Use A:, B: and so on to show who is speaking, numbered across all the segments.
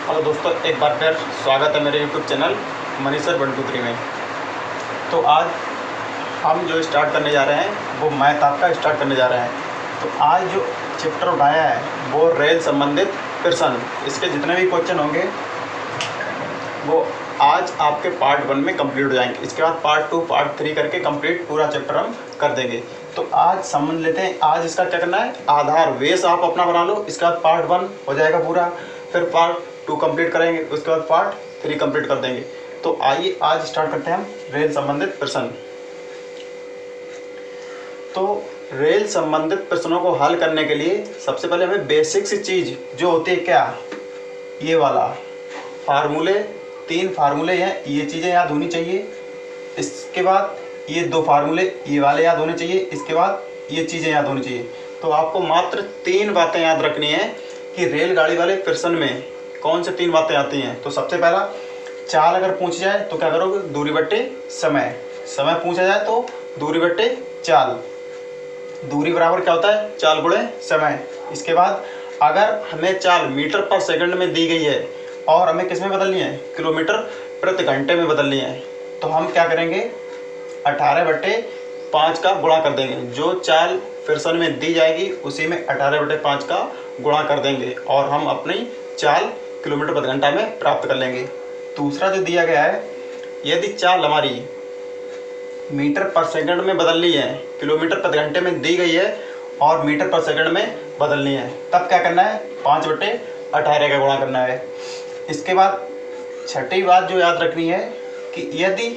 A: Hello दोस्तों, एक बार फिर स्वागत है मेरे यूट्यूब चैनल मनीसर 123 में। तो आज हम जो स्टार्ट करने जा रहे हैं वो मैथ आपका स्टार्ट करने जा रहे हैं। तो आज जो चैप्टर उठाया है वो रेल संबंधित प्रश्न, इसके जितने भी क्वेश्चन होंगे वो आज आपके पार्ट 1 में कंप्लीट हो जाएंगे। इसके बाद पार्ट 2 पार्ट 3 करके कंप्लीट पूरा चैप्टर हम कर देंगे। तो आज समझ लेते हैं, आज इसका क्या करना है, आधार बेस आप अपना बना लो। इसके बाद पार्ट 1 हो जाएगा पूरा, फिर पार्ट 2 कंप्लीट करेंगे, उसके बाद पार्ट 3 कंप्लीट कर देंगे। तो आइए आज स्टार्ट करते हैं हम रेल संबंधित प्रश्न। तो रेल संबंधित प्रश्नों को हल करने के लिए सबसे पहले हमें बेसिक सी चीज़ जो होती है, क्या, ये वाला फार्मूले, 3 फार्मूले हैं, ये चीज़ें याद होनी चाहिए। इसके बाद ये 2 फार्मूले ये वाले याद होने चाहिए। इसके बाद ये चीज़ें याद होनी चाहिए। तो आपको मात्र 3 बातें याद रखनी है कि रेलगाड़ी वाले प्रश्न में कौन से 3 बातें आती हैं। तो सबसे पहला, चाल अगर पूछ जाए तो क्या करोगे, दूरी बट्टे समय। समय पूछा जाए तो दूरी बट्टे चाल। दूरी बराबर क्या होता है, चाल गुणे समय। इसके बाद अगर हमें चाल मीटर पर सेकंड में दी गई है और हमें किस में बदलनी है, किलोमीटर प्रति घंटे में बदलनी है, तो हम क्या करेंगे, 18/5 का गुणा कर देंगे। जो चाल प्रश्न में दी जाएगी उसी में 18/5 का गुणा कर देंगे और हम अपनी चाल किलोमीटर प्रति घंटा में प्राप्त कर लेंगे। दूसरा जो दिया गया है, यदि चाल हमारी मीटर पर सेकंड में बदलनी है, किलोमीटर प्रति घंटे में दी गई है और मीटर पर सेकंड में बदलनी है, तब क्या करना है, 5/18 का गुणा करना है। इसके बाद छठी बात जो याद रखनी है कि यदि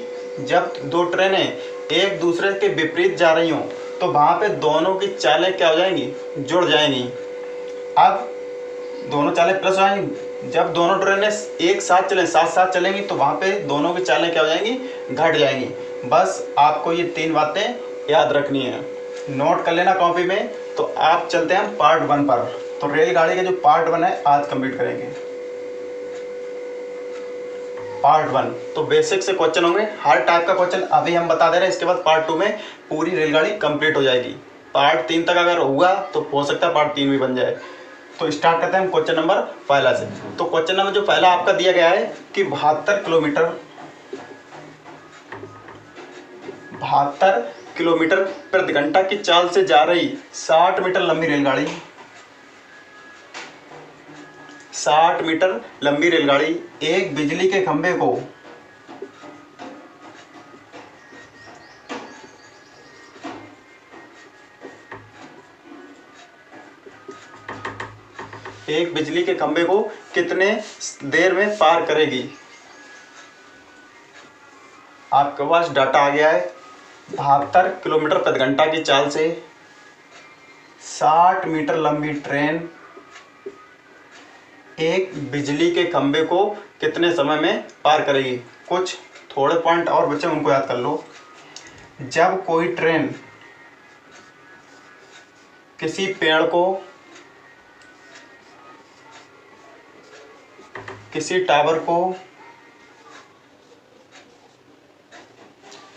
A: जब 2 ट्रेनें एक दूसरे के विपरीत जा रही हों तो वहाँ पे दोनों की चालें क्या हो जाएंगी, जुड़ जाएंगी। अब दोनों चालें प्लस हो जाएंगी। जब दोनों ट्रेनें एक साथ चलें, साथ साथ चलेंगी, तो वहाँ पे दोनों की चालें क्या हो जाएंगी, घट जाएंगी। बस आपको ये 3 बातें याद रखनी है, नोट कर लेना कॉपी में। तो आप चलते हैं पार्ट 1 पर। तो रेलगाड़ी का जो पार्ट 1 है आज कंप्लीट करेंगे। पार्ट 1 तो बेसिक से क्वेश्चन होंगे, हर टाइप का क्वेश्चन अभी हम बता दे रहे हैं। इसके बाद पार्ट 2 में पूरी रेलगाड़ी कंप्लीट हो जाएगी। पार्ट 3 तक अगर हुआ तो हो सकता है पार्ट 3 भी बन जाए। तो स्टार्ट करते हैं हम क्वेश्चन नंबर पहला से। तो क्वेश्चन नंबर जो पहला आपका दिया गया है कि 72 किलोमीटर प्रति घंटा की चाल से जा रही 60 मीटर लंबी रेलगाड़ी, 60 मीटर लंबी रेलगाड़ी एक बिजली के खंभे को कितने देर में पार करेगी। आपके पास डाटा आ गया है, 72 किलोमीटर प्रति घंटा की चाल से 60 मीटर लंबी ट्रेन एक बिजली के खंभे को कितने समय में पार करेगी। कुछ थोड़े पॉइंट और बच्चे उनको याद कर लो। जब कोई ट्रेन किसी पेड़ को, किसी टावर को,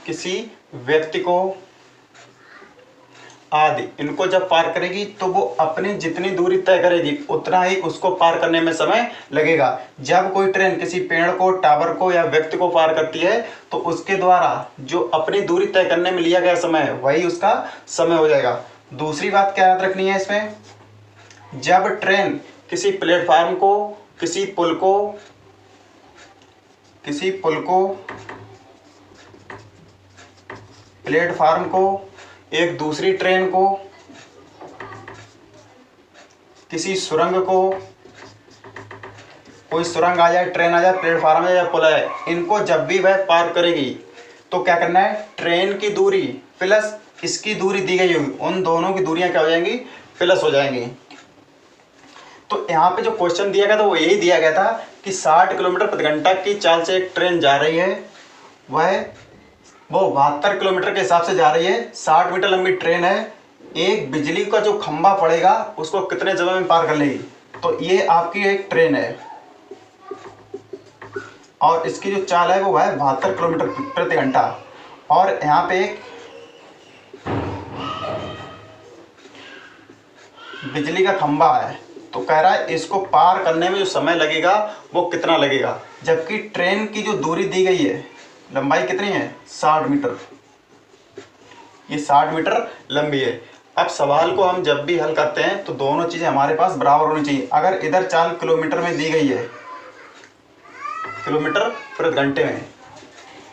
A: किसी व्यक्ति को आदि इनको जब पार करेगी तो वो अपनी जितनी दूरी तय करेगी उतना ही उसको पार करने में समय लगेगा। जब कोई ट्रेन किसी पेड़ को, टावर को या व्यक्ति को पार करती है तो उसके द्वारा जो अपनी दूरी तय करने में लिया गया समय है वही उसका समय हो जाएगा। दूसरी बात क्या याद रखनी है इसमें, जब ट्रेन किसी प्लेटफार्म को, किसी पुल को प्लेटफार्म को, एक दूसरी ट्रेन को, किसी सुरंग को, कोई सुरंग आ जाए, ट्रेन आ जाए, प्लेटफार्म है या पुल है, इनको जब भी वह पार करेगी तो क्या करना है, ट्रेन की दूरी प्लस इसकी दूरी दी गई होगी, उन दोनों की दूरियां क्या हो जाएंगी, प्लस हो जाएंगी। तो यहाँ पे जो क्वेश्चन दिया गया था वो यही दिया गया था कि 60 किलोमीटर प्रति घंटा की चाल से एक ट्रेन जा रही है, वो 72 किलोमीटर के हिसाब से जा रही है, 60 मीटर लंबी ट्रेन है, एक बिजली का जो खंभा पड़ेगा उसको कितने समय में पार कर लेगी। तो ये आपकी एक ट्रेन है और इसकी जो चाल है वो है 72 किलोमीटर प्रति घंटा। और यहाँ पे एक बिजली का खंभा है, तो कह रहा है इसको पार करने में जो समय लगेगा वो कितना लगेगा, जबकि ट्रेन की जो दूरी दी गई है, लंबाई कितनी है 60 मीटर, ये 60 मीटर लंबी है। अब सवाल को हम जब भी हल करते हैं तो दोनों चीज़ें हमारे पास बराबर होनी चाहिए। अगर इधर चाल किलोमीटर में दी गई है, किलोमीटर प्रति घंटे में,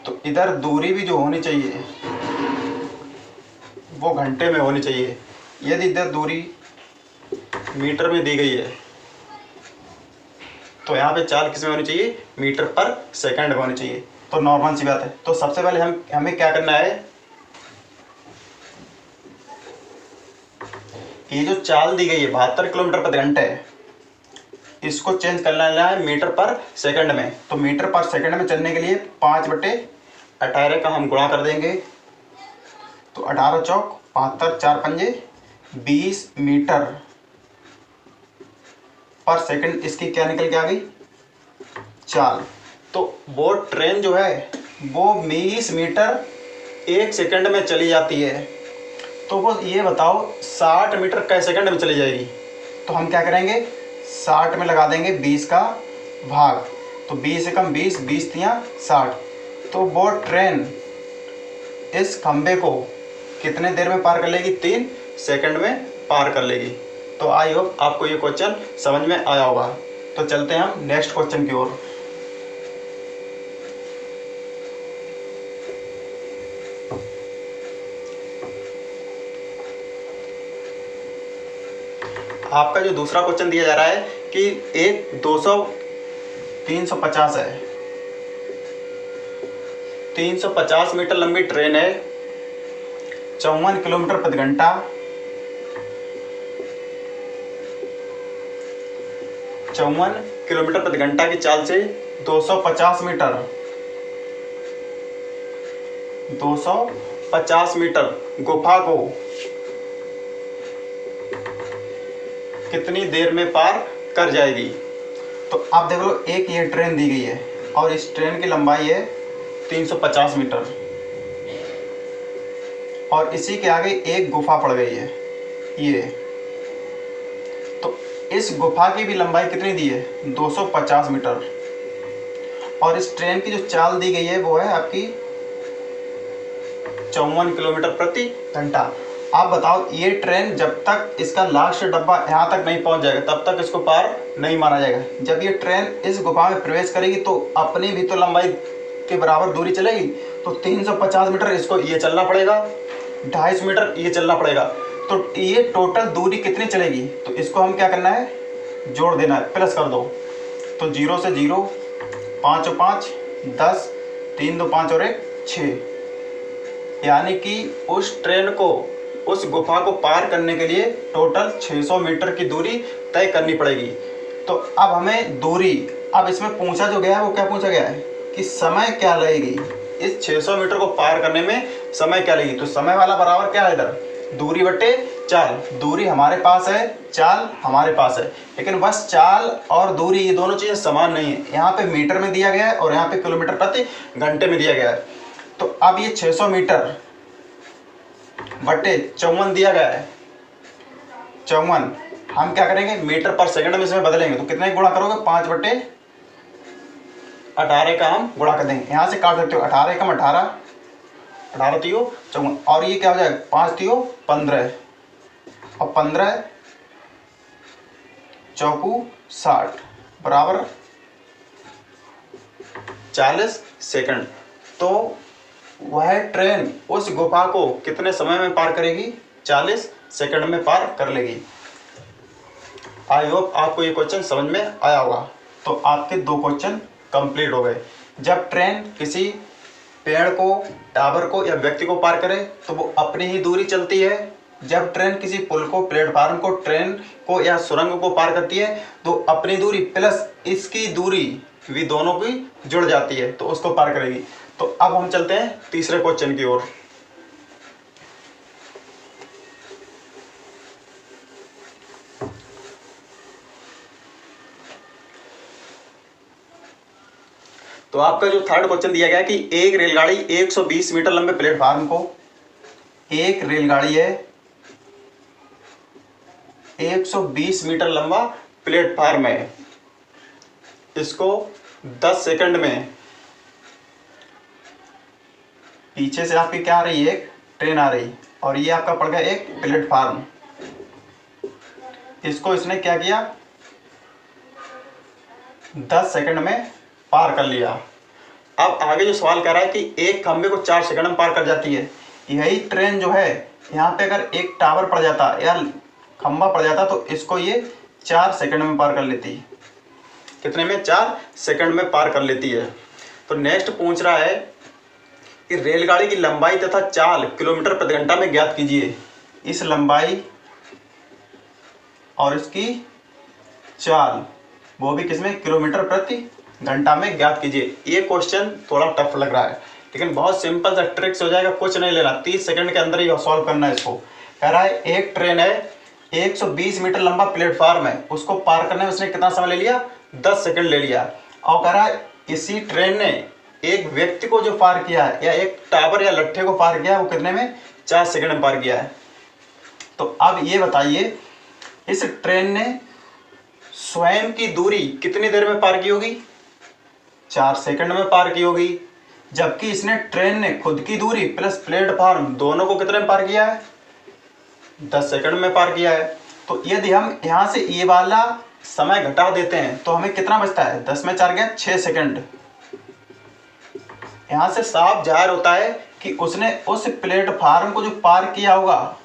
A: तो इधर दूरी भी जो होनी चाहिए वो घंटे में होनी चाहिए। यदि इधर दूरी मीटर में दी गई है तो यहाँ पे चाल किस में होनी चाहिए, मीटर पर सेकंड में होनी चाहिए। तो नॉर्मल सी बात है। तो सबसे पहले हमें क्या करना है, ये जो चाल दी गई है 72 किलोमीटर प्रति घंटे, इसको चेंज करना है मीटर पर सेकंड में। तो मीटर पर सेकंड में चलने के लिए 5/18 का हम गुणा कर देंगे। तो 18 चौक 72, 4 पंजे 20 मीटर पर सेकंड, इसकी क्या निकल के आ गई, चाल। तो वो ट्रेन जो है वो 20 मीटर 1 सेकंड में चली जाती है। तो वो ये बताओ 60 मीटर कै सेकंड में चली जाएगी। तो हम क्या करेंगे, 60 में लगा देंगे 20 का भाग, तो 20 से कम 20, 20 तियाँ 60। तो वो ट्रेन इस खंबे को कितने देर में पार कर लेगी, 3 सेकंड में पार कर लेगी। तो आई होप आपको ये क्वेश्चन समझ में आया होगा। तो चलते हैं हम नेक्स्ट क्वेश्चन की ओर। आपका जो दूसरा क्वेश्चन दिया जा रहा है कि एक 350 है, 350 मीटर लंबी ट्रेन है, 54 किलोमीटर प्रति घंटा, 54 किलोमीटर प्रति घंटा की चाल से 250 मीटर गुफा को कितनी देर में पार कर जाएगी। तो आप देख लो, एक ये ट्रेन दी गई है और इस ट्रेन की लंबाई है 350 मीटर और इसी के आगे एक गुफा पड़ गई है ये। तो इस गुफा की भी लंबाई कितनी दी है, 250 मीटर, और इस ट्रेन की जो चाल दी गई है वो है आपकी 54 किलोमीटर प्रति घंटा। आप बताओ, ये ट्रेन जब तक इसका लास्ट डब्बा यहाँ तक नहीं पहुँच जाएगा तब तक इसको पार नहीं माना जाएगा। जब ये ट्रेन इस गुफा में प्रवेश करेगी तो अपनी भी तो लंबाई के बराबर दूरी चलेगी। तो 350 मीटर इसको ये चलना पड़ेगा, 250 मीटर ये चलना पड़ेगा। तो ये टोटल दूरी कितनी चलेगी, तो इसको हम क्या करना है, जोड़ देना है, प्लस कर दो। तो 0 से 0, 5 और 5 10, 3 2 5 और 1 6, यानी कि उस ट्रेन को, उस गुफा को पार करने के लिए टोटल 600 मीटर की दूरी तय करनी पड़ेगी। तो अब हमें दूरी, अब इसमें पूछा जो गया है वो क्या पूछा गया है कि समय क्या लगेगी, इस 600 मीटर को पार करने में समय क्या लगेगी। तो समय वाला बराबर क्या है इधर, दूरी बटे चाल। दूरी हमारे पास है, चाल हमारे पास है, लेकिन बस चाल और दूरी ये दोनों चीज़ें समान नहीं है। यहाँ पे मीटर में दिया गया है और यहाँ पे किलोमीटर प्रति घंटे में दिया गया है। तो अब ये 600 मीटर बटे 54 दिया गया है, 54 हम क्या करेंगे, मीटर पर सेकंड में इसमें बदलेंगे। तो कितने गुणा करोगे, 5/18 का हम गुणा कर देंगे। यहाँ से काट सकते हो, 18 कम 18, 18 3 54, और ये क्या हो जाएगा, 5 3 15 और 15 चौकू 60 बराबर 40 सेकंड। तो वह ट्रेन उस गुफा को कितने समय में पार करेगी, 40 सेकंड में पार कर लेगी। आई होप आपको ये क्वेश्चन समझ में आया होगा। तो आपके 2 क्वेश्चन कंप्लीट हो गए। जब ट्रेन किसी पेड़ को, टावर को या व्यक्ति को पार करे तो वो अपनी ही दूरी चलती है। जब ट्रेन किसी पुल को, प्लेटफार्म को, ट्रेन को या सुरंग को पार करती है तो अपनी दूरी प्लस इसकी दूरी भी दोनों की जुड़ जाती है, तो उसको पार करेगी। तो अब हम चलते हैं तीसरे क्वेश्चन की ओर। तो आपका जो थर्ड क्वेश्चन दिया गया है कि एक रेलगाड़ी 120 मीटर लंबे प्लेटफार्म को, एक रेलगाड़ी है 120 मीटर लंबा प्लेटफार्म है, इसको 10 सेकंड में, पीछे से आपकी क्या आ रही है, एक ट्रेन आ रही, और ये आपका पड़ गया एक प्लेटफार्म, इसको इसने क्या किया, 10 सेकंड में पार कर लिया। अब आगे जो सवाल कर रहा है कि एक खंबे को 4 सेकंड में पार कर जाती है, यही ट्रेन जो है यहाँ पे अगर एक टावर पड़ जाता या खंबा पड़ जाता तो इसको ये 4 सेकंड में पार कर लेती। कितने में? 4 सेकंड में पार कर लेती है। तो नेक्स्ट पूछ रहा है कि रेलगाड़ी की लंबाई तथा चाल किलोमीटर प्रति घंटा में ज्ञात कीजिए। इस लंबाई और इसकी चाल, वो भी किसमें? किलोमीटर प्रति घंटा में ज्ञात कीजिए। ये क्वेश्चन थोड़ा टफ लग रहा है, लेकिन बहुत सिंपल सा ट्रिक्स हो जाएगा, कुछ नहीं लेना, 30 सेकंड के अंदर ही सॉल्व करना है इसको। कह रहा है एक ट्रेन है, 120 मीटर लंबा प्लेटफॉर्म है, उसको पार करने में उसने कितना समय ले लिया? 10 सेकंड ले लिया। और कह रहा है इसी ट्रेन ने एक व्यक्ति को जो पार किया है या एक टावर या लट्ठे को पार किया, वो कितने में? 4 सेकंड में पार किया है। तो अब ये बताइए, इस ट्रेन ने स्वयं की दूरी कितनी देर में पार की होगी? 4 सेकंड में पार की होगी। जबकि इसने ट्रेन ने खुद की दूरी प्लस प्लेटफॉर्म दोनों को कितने में पार किया है? 10 सेकंड में पार किया है। तो यदि हम यहाँ से ये वाला समय घटा देते हैं तो हमें कितना बचता है? 10 में 4 गया 6 सेकंड। यहाँ से साफ जाहिर होता है कि उसने उस प्लेटफॉर्म को जो पार किया होगा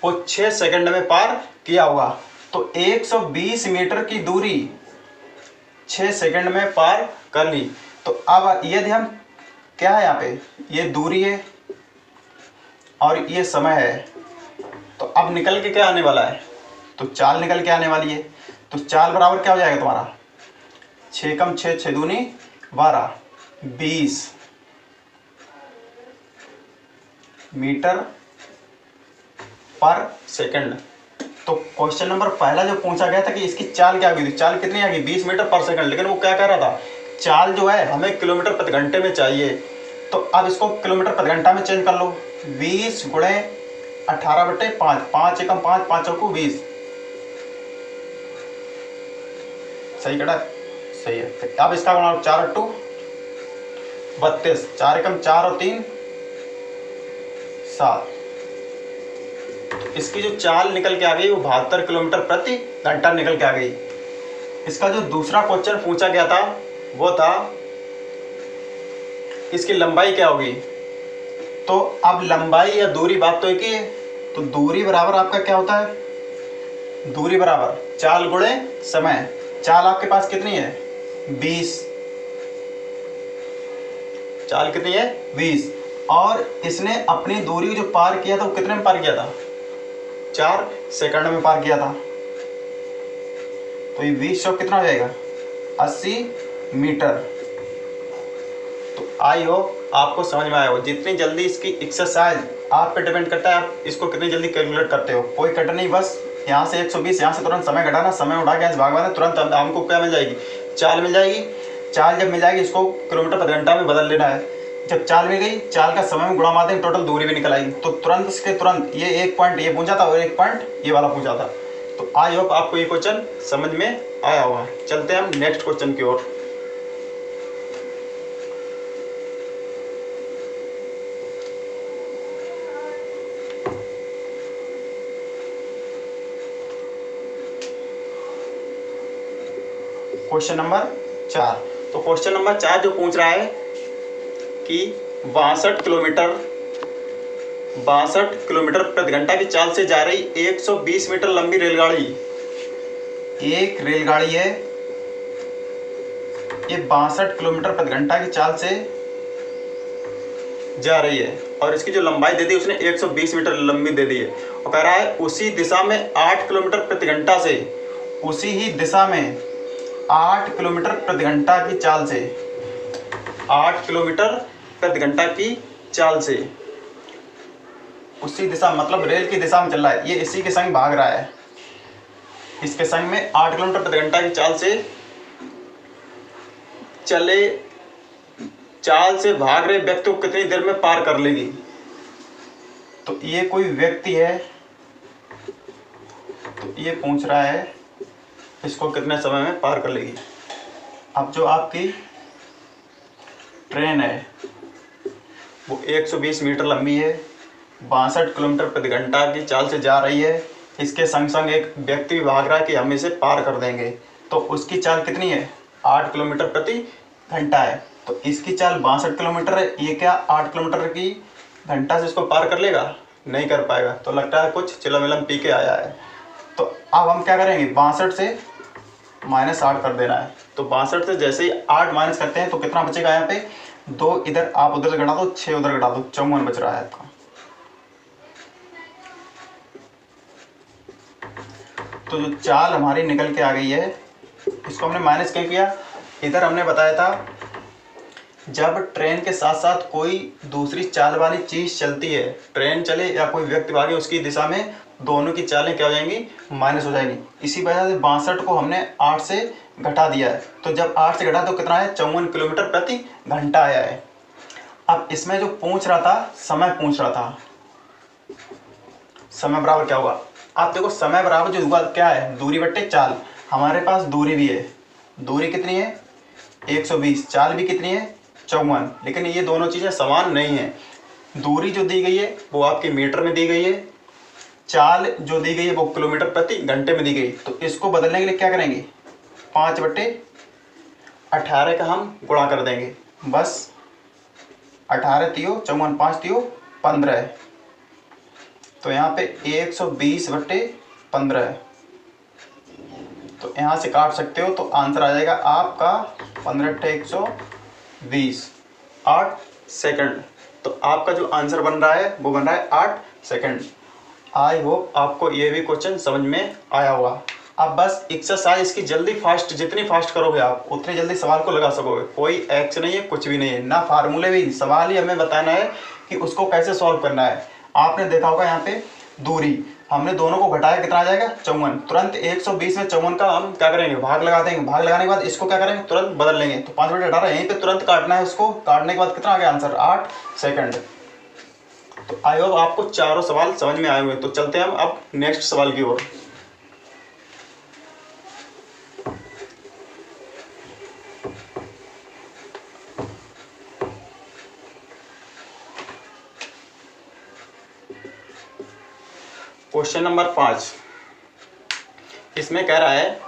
A: वो 6 सेकंड में पार किया होगा। तो 120 मीटर की दूरी 6 सेकंड में पार कर ली। तो अब यदि हम, क्या है यहाँ पे, ये दूरी है और ये समय है, तो अब निकल के क्या आने वाला है? तो चाल निकल के आने वाली है। तो चाल बराबर क्या हो जाएगा तुम्हारा? 6 कम 6, 6 दूनी 12, 20 मीटर पर सेकंड। तो क्वेश्चन नंबर पहला जो पूछा गया था कि इसकी चाल क्या होगी, चाल कितनी आ गई? 20 मीटर पर सेकंड। लेकिन वो क्या कह रहा था, चाल जो है हमें किलोमीटर प्रति घंटे में चाहिए। तो अब इसको किलोमीटर प्रति घंटा में चेंज कर लो। 20 गुणे 18/5, 5 एकम 5, 5 चौको 20। सही कटा? सही है। अब इसका गुणा 4/8 32, 4 एकम 4 और 3 7। इसकी जो चाल निकल के आ गई वो 72 किलोमीटर प्रति घंटा निकल के आ गई। इसका जो दूसरा क्वेश्चन पूछा गया था वो था इसकी लंबाई क्या होगी। तो अब लंबाई या दूरी बात तो एक ही है। तो दूरी बराबर आपका क्या होता है? दूरी बराबर चाल गुणे समय। चाल आपके पास कितनी है? 20। चाल कितनी है? 20। और इसने अपनी दूरी जो पार किया था वो कितने में पार किया था? 4 सेकंड में पार किया था। तो ये 20 चौक कितना हो जाएगा? 80 मीटर। तो आई होप आपको समझ में आया हो। जितनी जल्दी इसकी एक्सरसाइज आप पे डिपेंड करता है, आप इसको कितनी जल्दी कैलकुलेट करते हो। कोई कट नहीं, बस यहाँ से 120, यहाँ से तुरंत समय घटाना, समय उठा के भागवाना, तुरंत हमको क्या मिल जाएगी? चाल मिल जाएगी। चाल जब मिल जाएगी इसको किलोमीटर प्रति घंटा में बदल लेना है। जब चाल मिल गई, चाल का समय में गुणा मार देंगे, टोटल दूरी भी निकल आएगी। तो तुरंत इसके तुरंत ये एक पॉइंट ये पूछा था और एक पॉइंट ये वाला पूछा था। तो आई होप आपको ये क्वेश्चन समझ में आया होगा। चलते हैं हम नेक्स्ट क्वेश्चन की ओर। Question number 4। तो क्वेश्चन नंबर 4 जो पूछ रहा है कि 62 किलोमीटर प्रति घंटा की चाल से जा रही 120 मीटर लंबी रेलगाड़ी, एक रेलगाड़ी है, ये 62 किलोमीटर प्रति घंटा की चाल से जा रही है और इसकी जो लंबाई दे दी उसने 120 मीटर लंबी दे दी है। और कह रहा है उसी दिशा में 8 किलोमीटर प्रति घंटा से, उसी ही दिशा में 8 किलोमीटर प्रति घंटा की चाल से, 8 किलोमीटर प्रति घंटा की चाल से, उसी दिशा मतलब रेल की दिशा में चल रहा है, ये इसी के संग भाग रहा है, इसके संग में 8 किलोमीटर प्रति घंटा की चाल से चले, चाल से भाग रहे व्यक्ति को कितनी देर में पार कर लेगी। तो ये कोई व्यक्ति है, तो ये पूछ रहा है इसको कितने समय में पार कर लेगी। अब जो आपकी ट्रेन है वो 120 मीटर लंबी है, 62 किलोमीटर प्रति घंटा की चाल से जा रही है। इसके संग संग एक व्यक्ति भी भाग रहा है कि हम इसे पार कर देंगे। तो उसकी चाल कितनी है, 8 किलोमीटर प्रति घंटा है। तो इसकी चाल 62 किलोमीटर है, ये क्या 8 किलोमीटर की घंटा से इसको पार कर लेगा, नहीं कर पाएगा। तो लगता है कुछ चिलम विलम पी के आया है। तो अब हम क्या करेंगे, 62 से -8 कर देना है। तो 62 से जैसे ही 8 माइनस करते हैं तो कितना बचेगा, यहाँ पे 2 इधर आप उधर से घटा दो, 6 उधर घटा दो, 54 बच रहा है आपका। तो जो चाल हमारी निकल के आ गई है, इसको हमने माइनस क्यों किया, इधर हमने बताया था जब ट्रेन के साथ साथ कोई दूसरी चाल वाली चीज चलती है, ट्रेन चले या कोई व्यक्ति भागे, उसकी दिशा में दोनों की चालें क्या हो जाएंगी, माइनस हो जाएंगी। इसी वजह से 62 को हमने 8 से घटा दिया है। तो जब 8 से घटा तो कितना है, 54 किलोमीटर प्रति घंटा आया है। अब इसमें जो पूछ रहा था, समय पूछ रहा था, समय बराबर क्या हुआ। आप देखो समय बराबर जो हुआ क्या है, दूरी बट्टे चाल। हमारे पास दूरी भी है, दूरी कितनी है 120, चाल भी कितनी है 54, लेकिन ये दोनों चीज़ें समान नहीं है। दूरी जो दी गई है वो आपके मीटर में दी गई है, चाल जो दी गई है वो किलोमीटर प्रति घंटे में दी गई। तो इसको बदलने के लिए क्या करेंगे, 5/18 का हम गुणा कर देंगे, बस 18 तियो 54, 5 तियो 15। तो यहाँ पे 120/15, तो यहाँ से काट सकते हो। तो आंसर आ जाएगा आपका 15/120, 8 सेकंड। तो आपका जो आंसर बन रहा है वो बन रहा है 8 सेकंड। आई होप आपको ये भी क्वेश्चन समझ में आया होगा। अब बस एक्सरसाइज इसकी जल्दी फास्ट, जितनी फास्ट करोगे आप उतनी जल्दी सवाल को लगा सकोगे। कोई एक्स नहीं है, कुछ भी नहीं है, ना फार्मूले भी, सवाल ही हमें बताना है कि उसको कैसे सॉल्व करना है। आपने देखा होगा यहाँ पे दूरी, हमने दोनों को घटाया, कितना आ जाएगा 54। तुरंत 120 में 54 का हम क्या करेंगे, भाग लगा देंगे। भाग लगाने के बाद इसको क्या करेंगे, तुरंत बदल लेंगे। तो 5/18 यहीं पे तुरंत काटना है उसको, काटने के बाद कितना आ गया आंसर, 8 सेकंड। तो आई होप आपको चारों सवाल समझ में आए हुए। तो चलते हैं हम अब नेक्स्ट सवाल की ओर। क्वेश्चन नंबर 5, इसमें कह रहा है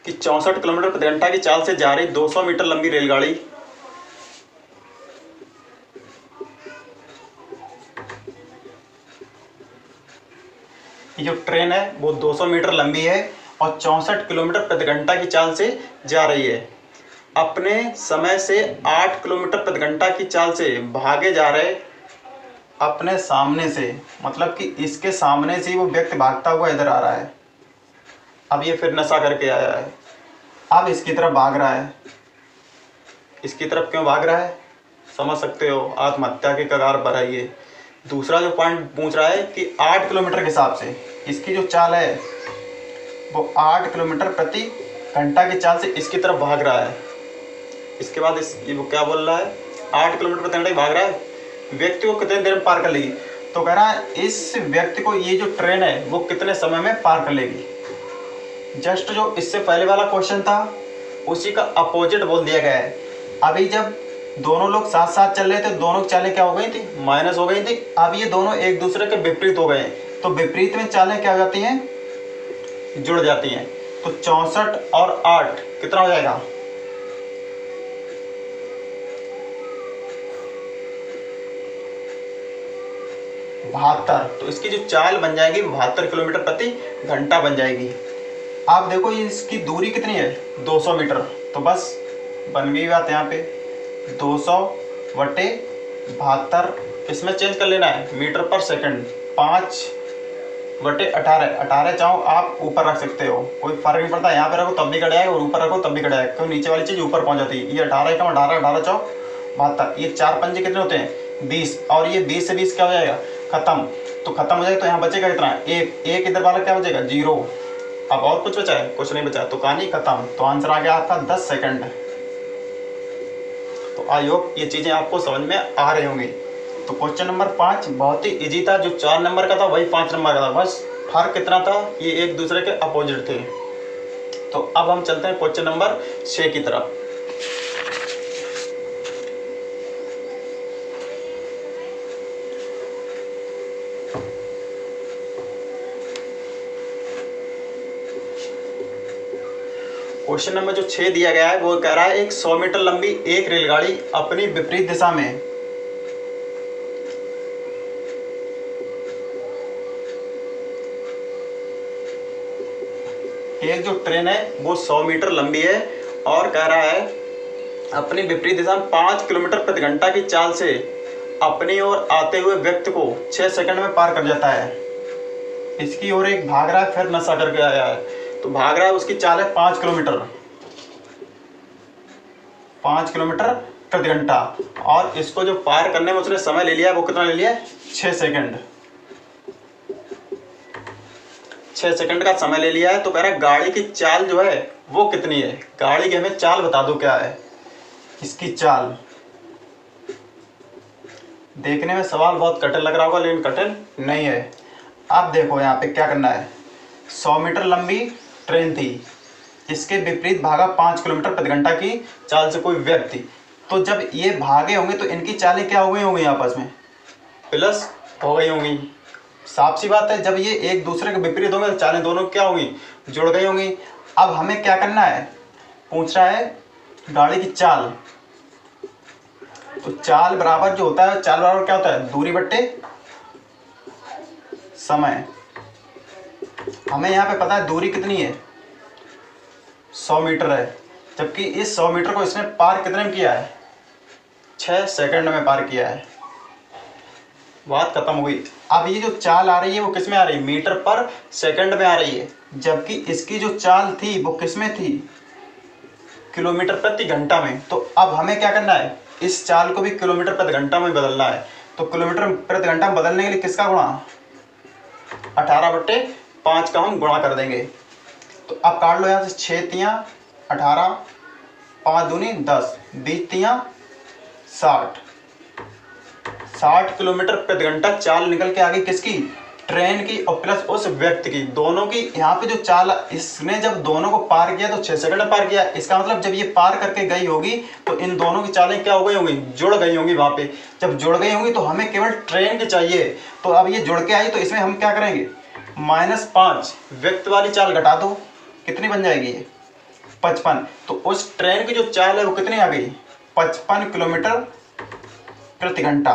A: कि 64 किलोमीटर प्रति घंटा की चाल से जा रही 200 मीटर लंबी रेलगाड़ी ये जो ट्रेन है वो 200 मीटर लंबी है और 64 किलोमीटर प्रति घंटा की चाल से जा रही है। अपने समय से 8 किलोमीटर प्रति घंटा की चाल से भागे जा रहे, अपने सामने से मतलब कि इसके सामने से वो व्यक्ति भागता हुआ इधर आ रहा है। अब ये फिर नशा करके आया है, अब इसकी तरफ भाग रहा है। इसकी तरफ क्यों भाग रहा है, समझ सकते हो, आत्महत्या के कगार पर है ये। दूसरा जो पॉइंट पूछ रहा है कि 8 किलोमीटर के हिसाब से इसकी जो चाल है वो 8 किलोमीटर प्रति घंटा की चाल से इसकी तरफ भाग रहा है। इसके बाद वो क्या बोल रहा है, 8 किलोमीटर प्रति घंटा भाग रहा है, व्यक्ति को कितने देर में पार कर लेगी। तो कह रहा है इस व्यक्ति को ये जो ट्रेन है वो कितने समय में पार कर लेगी। जस्ट जो इससे पहले वाला क्वेश्चन था उसी का अपोजिट बोल दिया गया है। अभी जब दोनों लोग साथ साथ चल रहे थे, दोनों की चालें क्या हो गई थी, माइनस हो गई थी। अब ये दोनों एक दूसरे के विपरीत हो गए, तो विपरीत में चालें क्या हो जाती हैं, जुड़ जाती हैं। तो 64 और 8 कितना हो जाएगा, 72। तो इसकी जो चाल बन जाएगी 72 किलोमीटर प्रति घंटा बन जाएगी। आप देखो ये इसकी दूरी कितनी है, 200 मीटर। तो बस बन गई बात यहाँ पे, 200/72 इसमें चेंज कर लेना है मीटर पर सेकंड। 5/18, 18 चाहो आप ऊपर रख सकते हो, कोई फर्क नहीं पड़ता। यहाँ पे रखो तब भी कट जाएगा और ऊपर रखो तब भी कट जाएगा, क्योंकि नीचे वाली चीज़ ऊपर पहुँच जाती है। ये 18 कम 18, 18 चाहो 72, ये 4 पंजे कितने होते हैं 20, और ये 20 से 20 क्या हो जाएगा खत्म। तो खत्म हो जाएगा तो यहाँ बचेगा कितना, एक इधर वाला क्या बचेगा 0। अब और कुछ बचा है, कुछ नहीं बचा, तो कहानी खत्म। तो आंसर आ गया आपका 10 सेकंड। तो आई होप ये चीज़ें आपको समझ में आ रही होंगी। तो क्वेश्चन नंबर 5 बहुत ही इजी था, जो 4 नंबर का था वही 5 नंबर का था, बस फर्क कितना था, ये एक दूसरे के अपोजिट थे। तो अब हम चलते हैं क्वेश्चन नंबर 6 की तरफ। क्वेश्चन नंबर जो 6 दिया गया है वो कह रहा है एक 100 मीटर लंबी एक रेलगाड़ी अपनी विपरीत दिशा में एक जो ट्रेन है वो 100 मीटर लंबी है और कह रहा है अपनी विपरीत दिशा में 5 किलोमीटर प्रति घंटा की चाल से अपनी ओर आते हुए व्यक्ति को 6 सेकंड में पार कर जाता है। इसकी ओर एक भाग रहा है, फिर नशा करके आया है, तो भाग रहा है, उसकी चाल है 5 किलोमीटर प्रति घंटा, और इसको जो पार करने में उसने समय ले लिया है वो कितना ले लिया है? 6 सेकंड। 6 सेकंड का समय ले लिया है। तो कह रहा है गाड़ी की चाल जो है वो कितनी है? गाड़ी की हमें चाल बता दो क्या है इसकी चाल। देखने में सवाल बहुत कठिन लग रहा होगा, लेकिन कठिन नहीं है। अब देखो यहाँ पे क्या करना है। 100 मीटर लंबी ट्रेन थी, इसके विपरीत भागा 5 किलोमीटर प्रति घंटा की चाल से कोई व्यक्ति। तो जब ये भागे होंगे तो इनकी चालें क्या हो गई होंगी? आपस में प्लस हो गई होंगी। साफ सी बात है, जब ये एक दूसरे के विपरीत होंगे तो चालें दोनों क्या होंगी? जुड़ गई होंगी। अब हमें क्या करना है? पूछ रहा है गाड़ी की चाल। तो चाल बराबर जो होता है, चाल बराबर क्या होता है? दूरी बट्टे समय। हमें यहाँ पे पता है दूरी कितनी है? 100 मीटर है, जबकि इस 100 मीटर को इसने पार कितने में किया है? 6 सेकंड में पार किया है। बात खत्म हो गई। अब ये जो चाल आ रही है वो किस में आ रही है? मीटर पर सेकंड में आ रही है, जबकि इसकी जो चाल थी वो किस में थी? किलोमीटर प्रति घंटा में। तो अब हमें क्या करना है? इस चाल को भी किलोमीटर प्रति घंटा में बदलना है। तो किलोमीटर प्रति घंटा में बदलने के लिए किसका गुणा? 18/5 का हम गुणा कर देंगे। तो अब काट लो यहाँ से 6 तियाँ 18, 5 दूनी 10, 20 तियाँ 60 किलोमीटर प्रति घंटा चाल निकल के आ गई किसकी? ट्रेन की, और प्लस उस व्यक्ति की। दोनों की यहाँ पे जो चाल, इसने जब दोनों को पार किया तो 6 सेकंड में पार किया। इसका मतलब जब ये पार करके गई होगी तो इन दोनों की चालें क्या हो गई होंगी? जुड़ गई होंगी। वहाँ पे जब जुड़ गई होंगी तो हमें केवल ट्रेन की चाहिए। तो अब ये जुड़ के आई तो इसमें हम क्या करेंगे? -5 व्यक्ति वाली चाल घटा दो, कितनी बन जाएगी ये? 55। तो उस ट्रेन की जो चाल है वो कितनी आ गई? 55 किलोमीटर प्रति घंटा।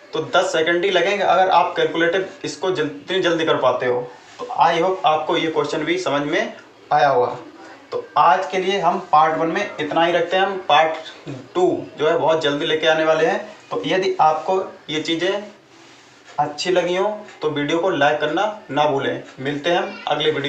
A: तो 10 सेकंड ही लगेंगे अगर आप कैलकुलेटिव इसको जितनी जल्दी कर पाते हो। तो आई होप आपको ये क्वेश्चन भी समझ में आया होगा। तो आज के लिए हम पार्ट 1 में इतना ही रखते हैं। हम पार्ट 2 जो है बहुत जल्दी लेके आने वाले हैं। तो यदि आपको ये चीज़ें अच्छी लगी हो तो वीडियो को लाइक करना ना भूलें। मिलते हैं हम अगले वीडियो।